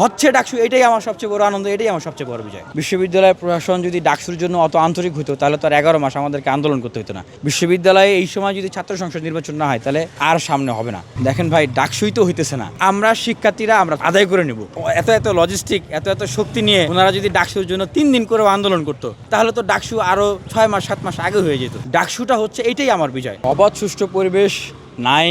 হচ্ছে ডাকসু, এটাই আমার সবচেয়ে বড় আনন্দ, এটাই আমার সবচেয়ে বড় বিজয়। বিশ্ববিদ্যালয় প্রশাসন যদি ডাকসুর জন্য অত আন্তরিক হতো তাহলে তো আর 11 মাস আমাদেরকে আন্দোলন করতে হতো না। বিশ্ববিদ্যালয়ে এই সময় যদি ছাত্র সংসদ নির্বাচন না হয় তাহলে আর সামনে হবে না। দেখেন ভাই, ডাকসুই তো হইতেছে না, আমরা শিক্ষার্থীরা আমরা আদায় করে নিব। এত লজিস্টিক, এত শক্তি নিয়ে ওনারা যদি ডাকসুর জন্য 3 দিন করে আন্দোলন করতো তাহলে তো ডাকসু আরো 6 মাস 7 মাস আগে হয়ে যেত। ডাকসুটা হচ্ছে এটাই আমার বিজয়। অবাধ সুষ্ঠু পরিবেশ নাই,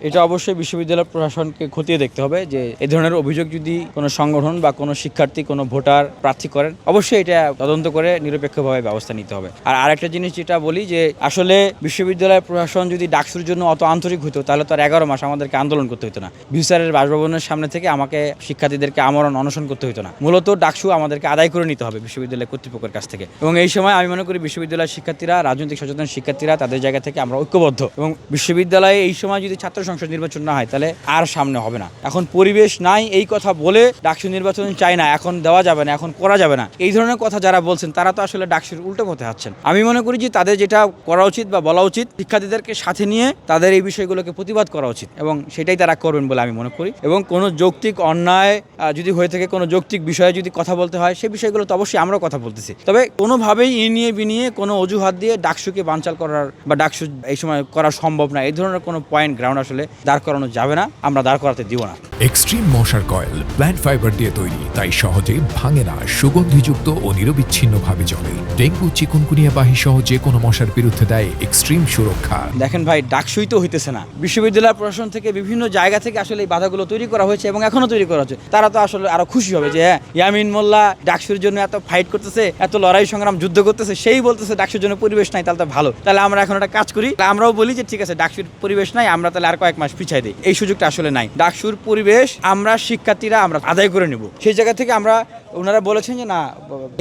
এটা অবশ্যই বিশ্ববিদ্যালয় প্রশাসনকে খতিয়ে দেখতে হবে যে এই ধরনের অভিযোগ যদি কোনো সংগঠন বা কোনো শিক্ষার্থী কোনো ভোটার প্রার্থী করেন অবশ্যই এটা তদন্ত করে নিরপেক্ষভাবে ব্যবস্থা নিতে হবে। আর আরেকটা জিনিস যেটা বলি যে আসলে বিশ্ববিদ্যালয় প্রশাসন যদি ডাকসুর জন্য অত আন্তরিক হতো তাহলে তো আর 11 মাস আমাদেরকে আন্দোলন করতে হতো না। ভিসারের বাসভবনের সামনে থেকে আমাকে শিক্ষার্থীদেরকে আমরণ অনশন করতে হতো না। মূলত ডাকসু আমাদেরকে আদায় করে নিতে হবে বিশ্ববিদ্যালয় কর্তৃপক্ষের কাছ থেকে। এবং এই সময় আমি মনে করি বিশ্ববিদ্যালয়ের শিক্ষার্থীরা, রাজনৈতিক সচেতন শিক্ষার্থীরা তাদের জায়গা থেকে আমরা ঐক্যবদ্ধ, এবং বিশ্ববিদ্যালয়ে এই সময় যদি ছাত্র সংসদ নির্বাচন না হয় তাহলে আর সামনে হবে না। এখন পরিবেশ নাই এই কথা বলে ডাকসু নির্বাচন চাই না, এখন দেওয়া যাবে না, এখন করা যাবে না, এই ধরনের কথা যারা বলছেন তারা তো আসলে ডাকসুর উল্টো পথে হাঁটছেন। আমি মনে করি যে তাদের যেটা করা উচিত বা বলা উচিত, শিক্ষার্থীদেরকে সাথে নিয়ে তাদের এই বিষয়গুলোকে প্রতিবাদ করা উচিত, এবং সেটাই তারা করবেন বলে আমি মনে করি। এবং কোনো যৌক্তিক অন্যায় যদি হয়ে থাকে, কোনো যৌক্তিক বিষয়ে যদি কথা বলতে হয়, সেই বিষয়গুলো তো অবশ্যই আমরাও কথা বলতেছি। তবে কোনোভাবেই নিয়ে বিনিয়ে কোনো অজুহাত দিয়ে ডাকসুকে বানচাল করার বা ডাকসু এই সময় করা সম্ভব না, এই ধরনের কোনো পয়েন্ট গ্রাউন্ড আসলে দাঁড় করানো যাবে না, আমরা দাঁড় করাতে দিব না। এক্সট্রিম মশার কয়েল প্ল্যান্ট ফাইবার দিয়ে তৈরি, তাই সহজে ভাঙে না, সুগন্ধিযুক্ত ও নিরবিচ্ছিন্নভাবে জ্বলে। ডেঙ্গু, চিকুনগুনিয়া বাহি সহ যে কোনো মশার বিরুদ্ধে দেয় এক্সট্রিম সুরক্ষা। দেখেন ভাই, ডাকসুই তো হইতেছে না। বিশ্ববিদ্যালয় প্রশাসন থেকে বিভিন্ন জায়গা থেকে আসলে এই বাধাগুলো তৈরি করা হয়েছে এবং এখনো তৈরি করা হচ্ছে। তারা তো আসলে আরো খুশি হবে যে হ্যাঁ, ইয়ামিন মোল্লা ডাকসুর জন্য এত ফাইট করতেছে, এত লড়াই সংগ্রাম যুদ্ধ করতেছে, সেই বলতেছে ডাকসুর জন্য পরিবেশ নাই, তাহলে তো ভালো, তাহলে আমরা এখন একটা কাজ করি, আমরাও বলি যে ঠিক আছে ডাকসুর পরিবেশ নাই, আমরা তাহলে আর কয়েক মাস পিছাই দিই। এই সুযোগটা আসলে নাই। ডাকসুর পরিবেশ আমরা শিক্ষার্থীরা আমরা আদায় করে নেব। সেই জায়গা থেকে আমরা, ওনারা বলেছেন যে না,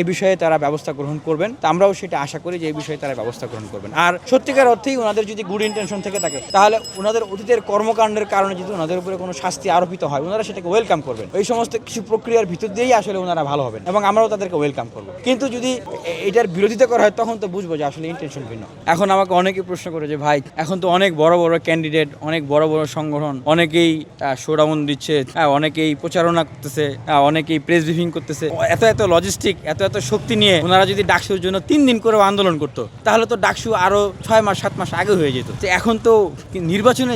এই বিষয়ে তারা ব্যবস্থা গ্রহণ করবেন, তা আমরাও সেটা আশা করি যে এই বিষয়ে তারা ব্যবস্থা গ্রহণ করবেন। আর সত্যিকার অর্থেই ওনাদের যদি গুড ইন্টেনশন থেকে থাকে তাহলে ওনাদের অতীতের কর্মকাণ্ডের কারণে যদি ওনাদের উপরে কোনো শাস্তি আরোপিত হয় ওনারা সেটাকে ওয়েলকাম করবেন। এই সমস্ত কিছু প্রক্রিয়ার ভিতর দিয়েই আসলে ওনারা ভালো হবেন এবং আমরাও তাদেরকে ওয়েলকাম করবো। কিন্তু যদি এটার বিরোধিতা করা হয় তখন তো বুঝবো যে আসলে ইন্টেনশন ভিন্ন। এখন আমাকে অনেকেই প্রশ্ন করে যে ভাই, এখন তো অনেক বড় বড় ক্যান্ডিডেট, অনেক বড় বড় সংগঠন, অনেকেই শোডাউন দিচ্ছে, অনেকেই প্রচারণা করতেছে, অনেকেই প্রেস ব্রিফিং করতেছে, এত লজিস্টিক, এত শক্তি নিয়ে ওনারা যদি ডাকসুর জন্য 3 দিন করে আন্দোলন করতো তাহলে তো ডাকসু আরো 6 মাস 7 মাস আগে হয়ে যেত। এখন তো নির্বাচনে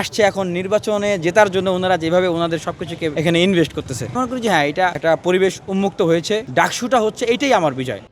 আসছে, এখন নির্বাচনে জেতার জন্য ওনারা যেভাবে ওনাদের সবকিছুকে এখানে ইনভেস্ট করতেছে, মনে করি যে হ্যাঁ, এটা একটা পরিবেশ উন্মুক্ত হয়েছে। ডাকসুটা হচ্ছে এটাই আমার বিজয়।